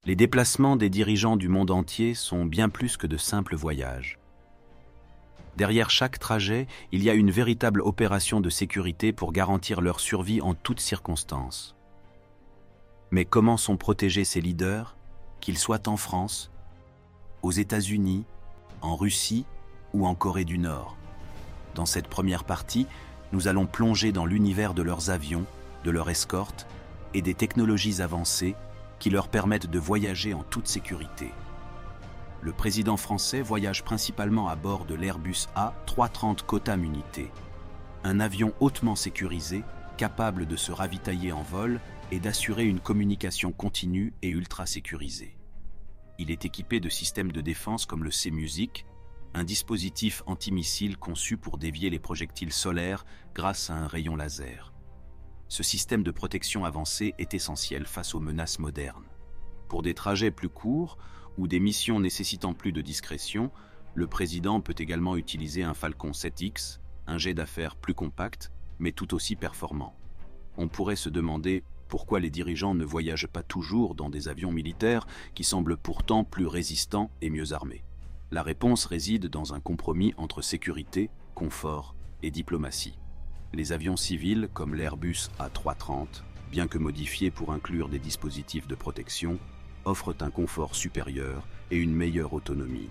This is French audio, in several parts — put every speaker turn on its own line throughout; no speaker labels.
Les déplacements des dirigeants du monde entier sont bien plus que de simples voyages. Derrière chaque trajet, il y a une véritable opération de sécurité pour garantir leur survie en toutes circonstances. Mais comment sont protégés ces leaders, qu'ils soient en France, aux États-Unis, en Russie ou en Corée du Nord? Dans cette première partie, nous allons plonger dans l'univers de leurs avions, de leur escorte et des technologies avancées qui leur permettent de voyager en toute sécurité. Le président français voyage principalement à bord de l'Airbus A330 Cotam Unité, un avion hautement sécurisé, capable de se ravitailler en vol et d'assurer une communication continue et ultra sécurisée. Il est équipé de systèmes de défense comme le C-Music, un dispositif antimissile conçu pour dévier les projectiles solaires grâce à un rayon laser. Ce système de protection avancé est essentiel face aux menaces modernes. Pour des trajets plus courts ou des missions nécessitant plus de discrétion, le président peut également utiliser un Falcon 7X, un jet d'affaires plus compact, mais tout aussi performant. On pourrait se demander pourquoi les dirigeants ne voyagent pas toujours dans des avions militaires qui semblent pourtant plus résistants et mieux armés. La réponse réside dans un compromis entre sécurité, confort et diplomatie. Les avions civils, comme l'Airbus A330, bien que modifiés pour inclure des dispositifs de protection, offrent un confort supérieur et une meilleure autonomie.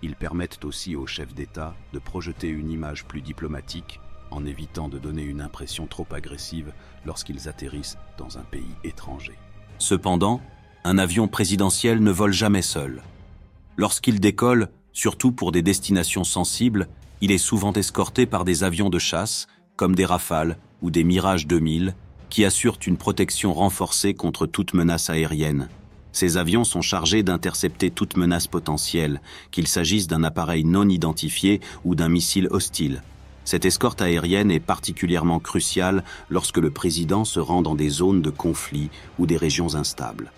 Ils permettent aussi aux chefs d'État de projeter une image plus diplomatique en évitant de donner une impression trop agressive lorsqu'ils atterrissent dans un pays étranger. Cependant, un avion présidentiel ne vole jamais seul. Lorsqu'il décolle, surtout pour des destinations sensibles, il est souvent escorté par des avions de chasse, comme des Rafales ou des Mirage 2000, qui assurent une protection renforcée contre toute menace aérienne. Ces avions sont chargés d'intercepter toute menace potentielle, qu'il s'agisse d'un appareil non identifié ou d'un missile hostile. Cette escorte aérienne est particulièrement cruciale lorsque le président se rend dans des zones de conflit ou des régions instables.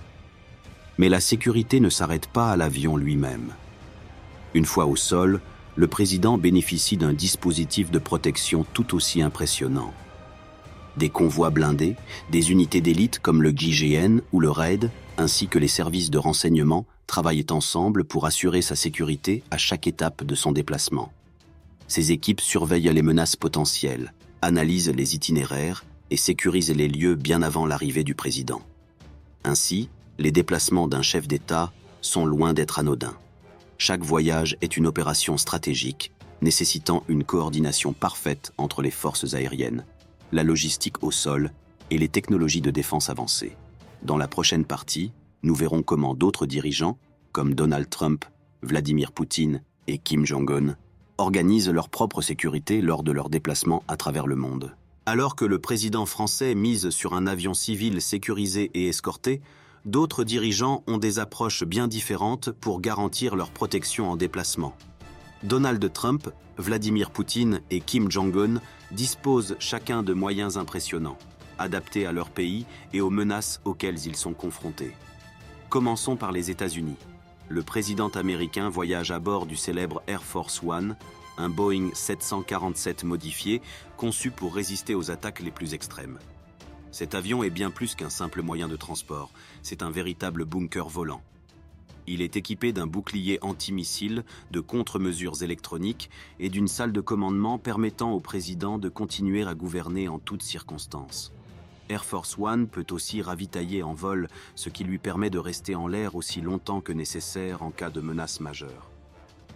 Mais la sécurité ne s'arrête pas à l'avion lui-même. Une fois au sol, le président bénéficie d'un dispositif de protection tout aussi impressionnant. Des convois blindés, des unités d'élite comme le GIGN ou le RAID, ainsi que les services de renseignement, travaillent ensemble pour assurer sa sécurité à chaque étape de son déplacement. Ces équipes surveillent les menaces potentielles, analysent les itinéraires et sécurisent les lieux bien avant l'arrivée du président. Ainsi, les déplacements d'un chef d'État sont loin d'être anodins. Chaque voyage est une opération stratégique, nécessitant une coordination parfaite entre les forces aériennes, la logistique au sol et les technologies de défense avancées. Dans la prochaine partie, nous verrons comment d'autres dirigeants, comme Donald Trump, Vladimir Poutine et Kim Jong-un, organisent leur propre sécurité lors de leurs déplacements à travers le monde. Alors que le président français mise sur un avion civil sécurisé et escorté, d'autres dirigeants ont des approches bien différentes pour garantir leur protection en déplacement. Donald Trump, Vladimir Poutine et Kim Jong-un disposent chacun de moyens impressionnants, adaptés à leur pays et aux menaces auxquelles ils sont confrontés. Commençons par les États-Unis. Le président américain voyage à bord du célèbre Air Force One, un Boeing 747 modifié conçu pour résister aux attaques les plus extrêmes. Cet avion est bien plus qu'un simple moyen de transport, c'est un véritable bunker volant. Il est équipé d'un bouclier antimissile, de contre-mesures électroniques et d'une salle de commandement permettant au président de continuer à gouverner en toutes circonstances. Air Force One peut aussi ravitailler en vol, ce qui lui permet de rester en l'air aussi longtemps que nécessaire en cas de menace majeure.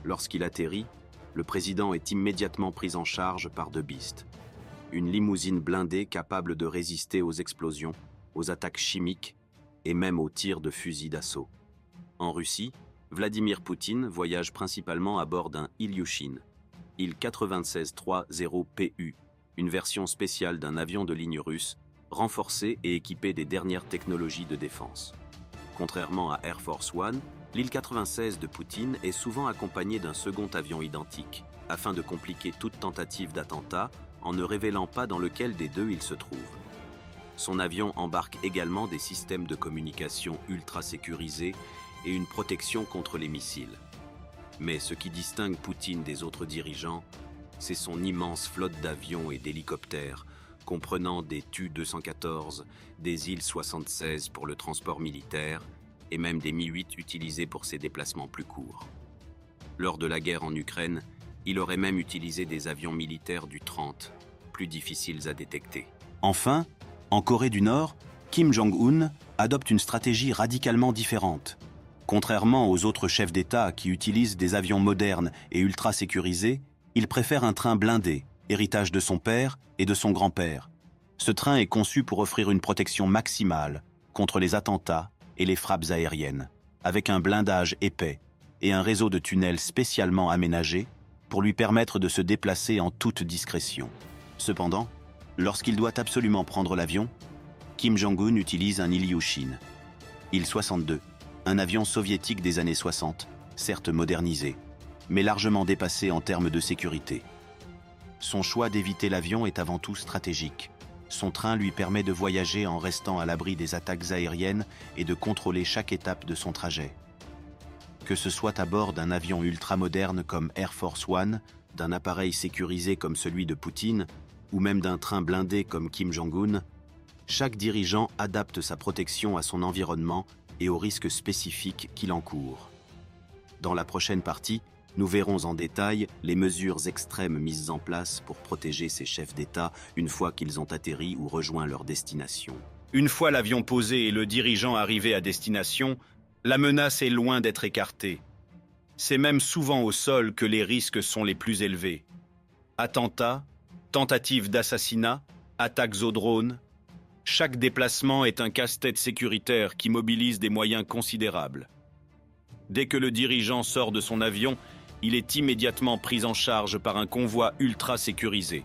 Lorsqu'il atterrit, le président est immédiatement pris en charge par The Beast, une limousine blindée capable de résister aux explosions, aux attaques chimiques et même aux tirs de fusils d'assaut. En Russie, Vladimir Poutine voyage principalement à bord d'un Ilyushin, Il-96-30PU, une version spéciale d'un avion de ligne russe, renforcé et équipé des dernières technologies de défense. Contrairement à Air Force One, l'Il-96 de Poutine est souvent accompagné d'un second avion identique, afin de compliquer toute tentative d'attentat en ne révélant pas dans lequel des deux il se trouve. Son avion embarque également des systèmes de communication ultra sécurisés et une protection contre les missiles. Mais ce qui distingue Poutine des autres dirigeants, c'est son immense flotte d'avions et d'hélicoptères, comprenant des Tu-214, des Il-76 pour le transport militaire et même des Mi-8 utilisés pour ses déplacements plus courts. Lors de la guerre en Ukraine, il aurait même utilisé des avions militaires du 30, plus difficiles à détecter. Enfin, en Corée du Nord, Kim Jong-un adopte une stratégie radicalement différente. Contrairement aux autres chefs d'État qui utilisent des avions modernes et ultra sécurisés, il préfère un train blindé, héritage de son père et de son grand-père. Ce train est conçu pour offrir une protection maximale contre les attentats et les frappes aériennes, avec un blindage épais et un réseau de tunnels spécialement aménagés pour lui permettre de se déplacer en toute discrétion. Cependant, lorsqu'il doit absolument prendre l'avion, Kim Jong-un utilise un Ilyushin, Il-62, un avion soviétique des années 60, certes modernisé, mais largement dépassé en termes de sécurité. Son choix d'éviter l'avion est avant tout stratégique. Son train lui permet de voyager en restant à l'abri des attaques aériennes et de contrôler chaque étape de son trajet. Que ce soit à bord d'un avion ultramoderne comme Air Force One, d'un appareil sécurisé comme celui de Poutine, ou même d'un train blindé comme Kim Jong-un, chaque dirigeant adapte sa protection à son environnement et aux risques spécifiques qu'il encourt. Dans la prochaine partie, nous verrons en détail les mesures extrêmes mises en place pour protéger ces chefs d'État une fois qu'ils ont atterri ou rejoint leur destination. Une fois l'avion posé et le dirigeant arrivé à destination, la menace est loin d'être écartée. C'est même souvent au sol que les risques sont les plus élevés. Attentats, tentatives d'assassinat, attaques au drone. Chaque déplacement est un casse-tête sécuritaire qui mobilise des moyens considérables. Dès que le dirigeant sort de son avion, il est immédiatement pris en charge par un convoi ultra sécurisé.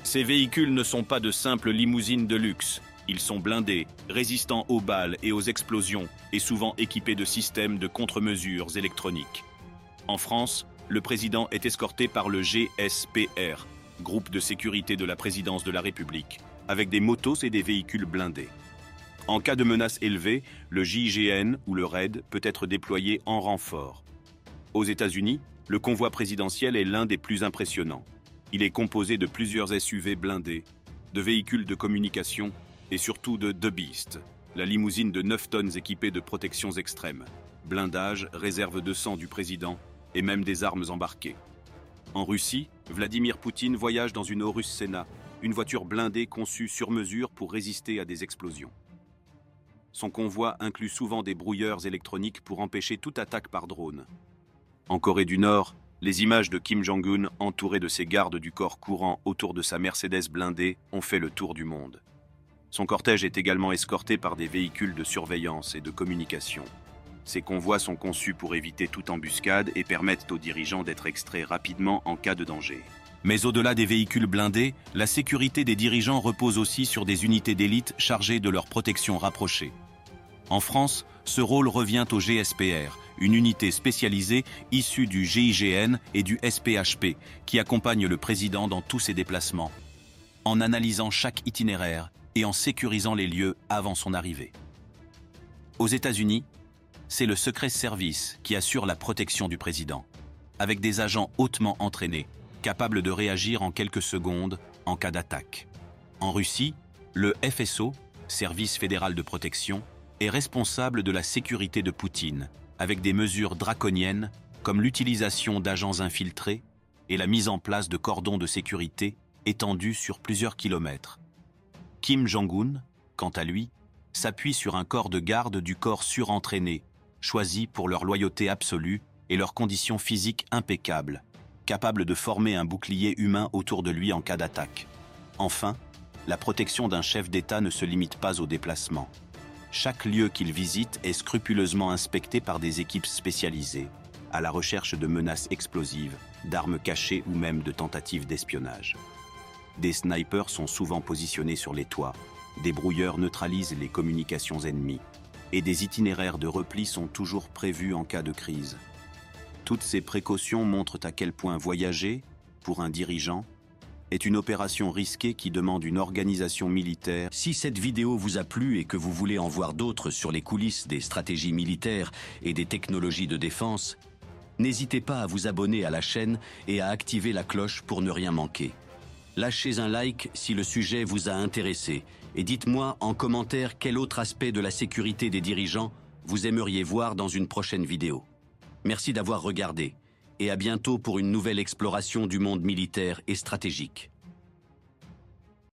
Ces véhicules ne sont pas de simples limousines de luxe. Ils sont blindés, résistants aux balles et aux explosions, et souvent équipés de systèmes de contre-mesures électroniques. En France, le président est escorté par le GSPR, groupe de sécurité de la présidence de la République, avec des motos et des véhicules blindés. En cas de menace élevée, le JIGN ou le RAID peut être déployé en renfort. Aux États-Unis, le convoi présidentiel est l'un des plus impressionnants. Il est composé de plusieurs SUV blindés, de véhicules de communication et surtout de The Beast, la limousine de 9 tonnes équipée de protections extrêmes, blindage, réserve de sang du président et même des armes embarquées. En Russie, Vladimir Poutine voyage dans une Horus Senna, une voiture blindée conçue sur mesure pour résister à des explosions. Son convoi inclut souvent des brouilleurs électroniques pour empêcher toute attaque par drone. En Corée du Nord, les images de Kim Jong-un entouré de ses gardes du corps courant autour de sa Mercedes blindée ont fait le tour du monde. Son cortège est également escorté par des véhicules de surveillance et de communication. Ces convois sont conçus pour éviter toute embuscade et permettent aux dirigeants d'être extraits rapidement en cas de danger. Mais au-delà des véhicules blindés, la sécurité des dirigeants repose aussi sur des unités d'élite chargées de leur protection rapprochée. En France, ce rôle revient au GSPR, une unité spécialisée issue du GIGN et du SPHP, qui accompagne le président dans tous ses déplacements, en analysant chaque itinéraire et en sécurisant les lieux avant son arrivée. Aux États-Unis, c'est le Secret Service qui assure la protection du président, avec des agents hautement entraînés, capables de réagir en quelques secondes en cas d'attaque. En Russie, le FSO, Service fédéral de protection, est responsable de la sécurité de Poutine, avec des mesures draconiennes comme l'utilisation d'agents infiltrés et la mise en place de cordons de sécurité étendus sur plusieurs kilomètres. Kim Jong-un, quant à lui, s'appuie sur un corps de garde du corps surentraîné, choisi pour leur loyauté absolue et leurs conditions physiques impeccables, capable de former un bouclier humain autour de lui en cas d'attaque. Enfin, la protection d'un chef d'État ne se limite pas au déplacement. Chaque lieu qu'il visite est scrupuleusement inspecté par des équipes spécialisées, à la recherche de menaces explosives, d'armes cachées ou même de tentatives d'espionnage. Des snipers sont souvent positionnés sur les toits, des brouilleurs neutralisent les communications ennemies, et des itinéraires de repli sont toujours prévus en cas de crise. Toutes ces précautions montrent à quel point voyager, pour un dirigeant, est une opération risquée qui demande une organisation militaire.
Si cette vidéo vous a plu et que vous voulez en voir d'autres sur les coulisses des stratégies militaires et des technologies de défense, n'hésitez pas à vous abonner à la chaîne et à activer la cloche pour ne rien manquer. Lâchez un like si le sujet vous a intéressé et dites-moi en commentaire quel autre aspect de la sécurité des dirigeants vous aimeriez voir dans une prochaine vidéo. Merci d'avoir regardé et à bientôt pour une nouvelle exploration du monde militaire et stratégique.